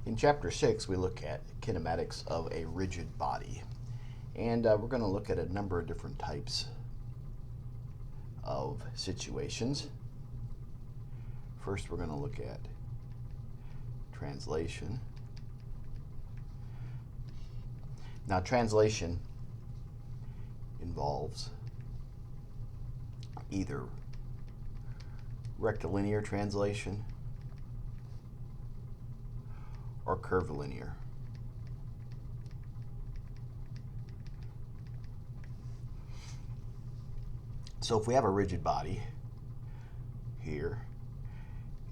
In Chapter 6, we look at kinematics of a rigid body. And we're going to look at a number of different types of situations. First, we're going to look at translation. Now, translation involves either rectilinear translation or curvilinear. So if we have a rigid body here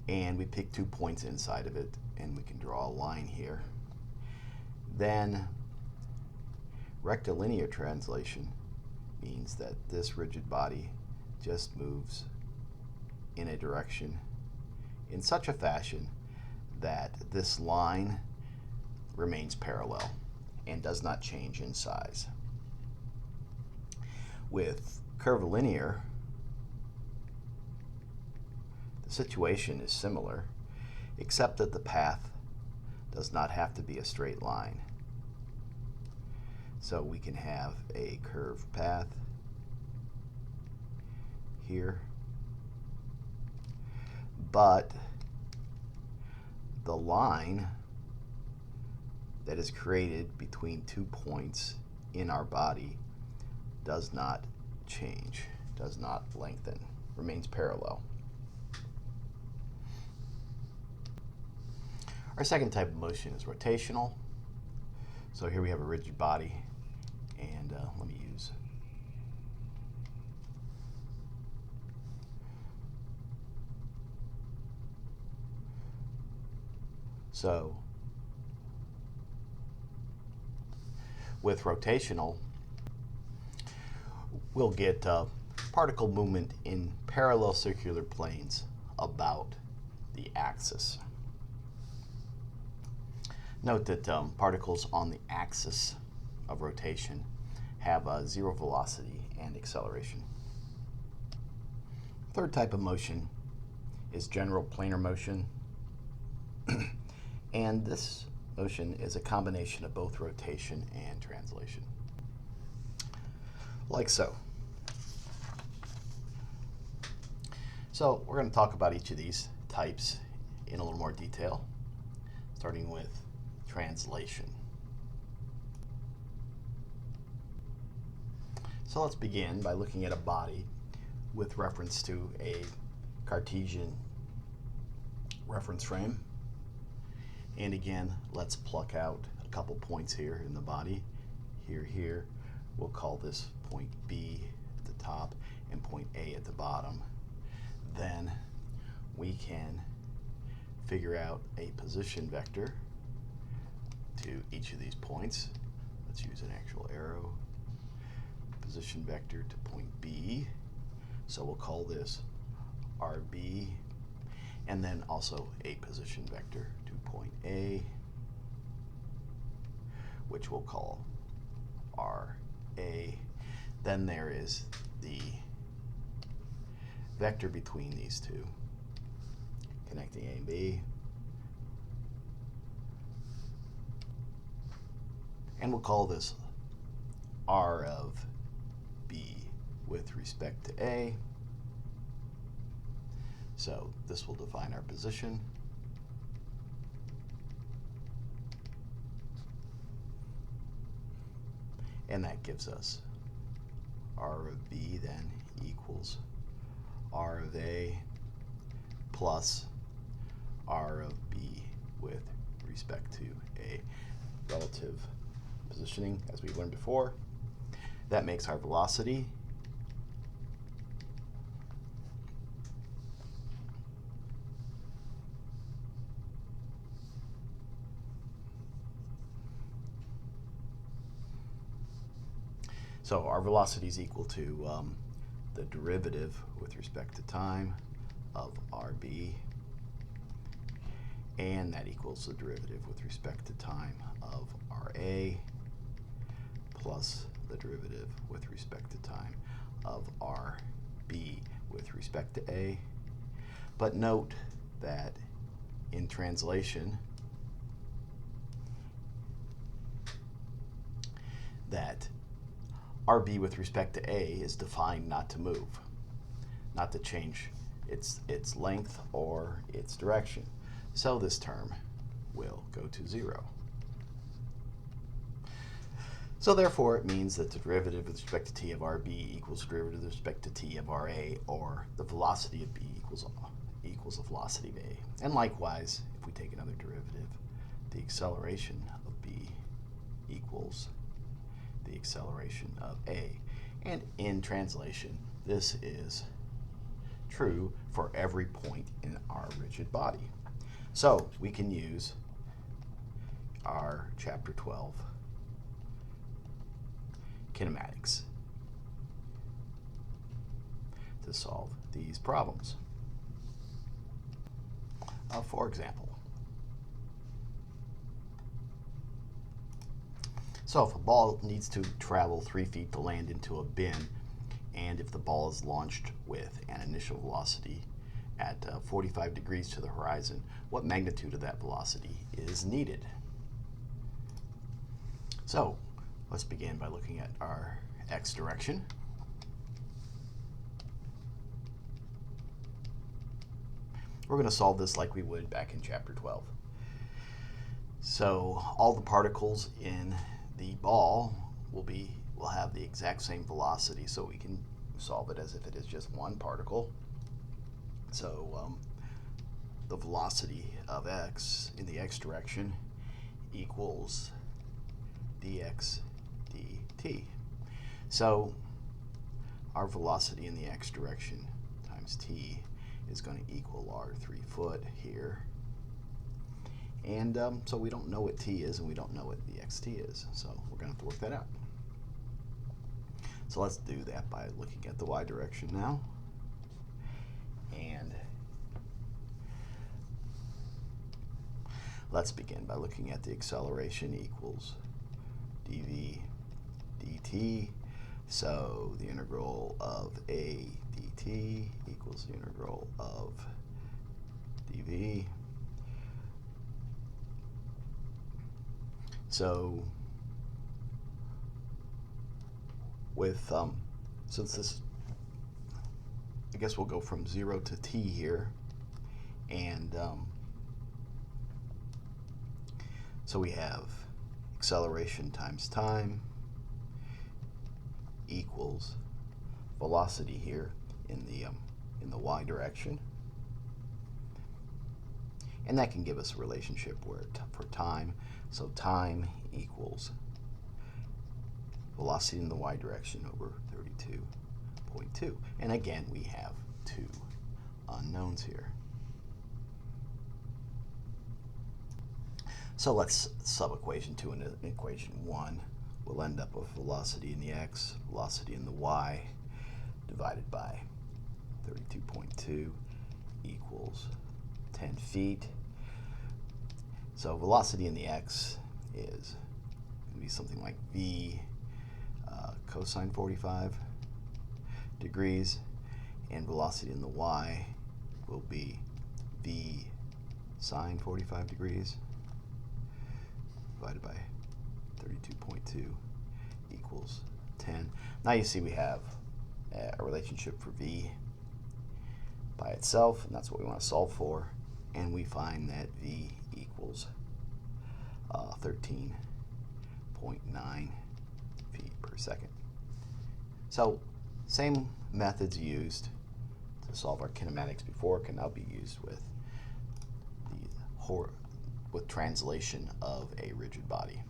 and we pick 2 points inside of it and we can draw a line here, then rectilinear translation means that this rigid body just moves in a direction in such a fashion that this line remains parallel and does not change in size. With curvilinear, the situation is similar, except that the path does not have to be a straight line. So we can have a curved path here, but the line that is created between 2 points in our body does not change, does not lengthen, remains parallel. Our second type of motion is rotational. So here we have a rigid body, and let me use so with rotational, we'll get particle movement in parallel circular planes about the axis. Note that particles on the axis of rotation have zero velocity and acceleration. Third type of motion is general planar motion. And this motion is a combination of both rotation and translation. Like so. So we're going to talk about each of these types in a little more detail, starting with translation. So let's begin by looking at a body with reference to a Cartesian reference frame. And again, let's pluck out a couple points here in the body. Here. We'll call this point B at the top and point A at the bottom. Then we can figure out a position vector to each of these points. Let's use an actual arrow. Position vector to point B. So we'll call this RB. And then also a position vector to point A, which we'll call RA. Then there is the vector between these two, connecting A and B. And we'll call this R of B with respect to A. So this will define our position. And that gives us R of B then equals R of A plus R of B with respect to A. Relative positioning, as we learned before. That makes our velocity. So our velocity is equal to the derivative with respect to time of RB, and that equals the derivative with respect to time of RA plus the derivative with respect to time of RB with respect to A. But note that in translation, that RB with respect to A is defined not to move, not to change its length or its direction. So this term will go to 0. So therefore it means that the derivative with respect to t of RB equals the derivative with respect to t of RA, or the velocity of B equals the velocity of A. And likewise, if we take another derivative, the acceleration of B equals the acceleration of A. And in translation, this is true for every point in our rigid body. So we can use our Chapter 12 Kinematics to solve these problems. For example, so if a ball needs to travel 3 feet to land into a bin, and if the ball is launched with an initial velocity at 45 degrees to the horizon, what magnitude of that velocity is needed? So let's begin by looking at our x direction. We're going to solve this like we would back in Chapter 12. So all the particles in the ball will have the exact same velocity, so we can solve it as if it is just one particle. So the velocity of x in the x direction equals dx dt. So our velocity in the x direction times t is going to equal our 3 foot here. And so we don't know what t is, and we don't know what the xt is. So we're going to have to work that out. So let's do that by looking at the y direction now. And let's begin by looking at the acceleration equals dv dt. So the integral of a dt equals the integral of dv. So with since this, I guess we'll go from 0 to t here, and so we have acceleration times time equals velocity here in the y direction, and that can give us a relationship where for time, so time equals velocity in the y direction over 32.2, and again we have 2 unknowns here. So let's sub-equation 2 into equation 1. We'll end up with velocity in the x, velocity in the y, divided by 32.2 equals 10 feet. So velocity in the x is going to be something like v cosine 45 degrees, and velocity in the y will be v sine 45 degrees divided by 32.2 equals 10. Now you see we have a relationship for v by itself, and that's what we want to solve for, and we find that v equals 13.9 feet per second. So same methods used to solve our kinematics before can now be used with translation of a rigid body.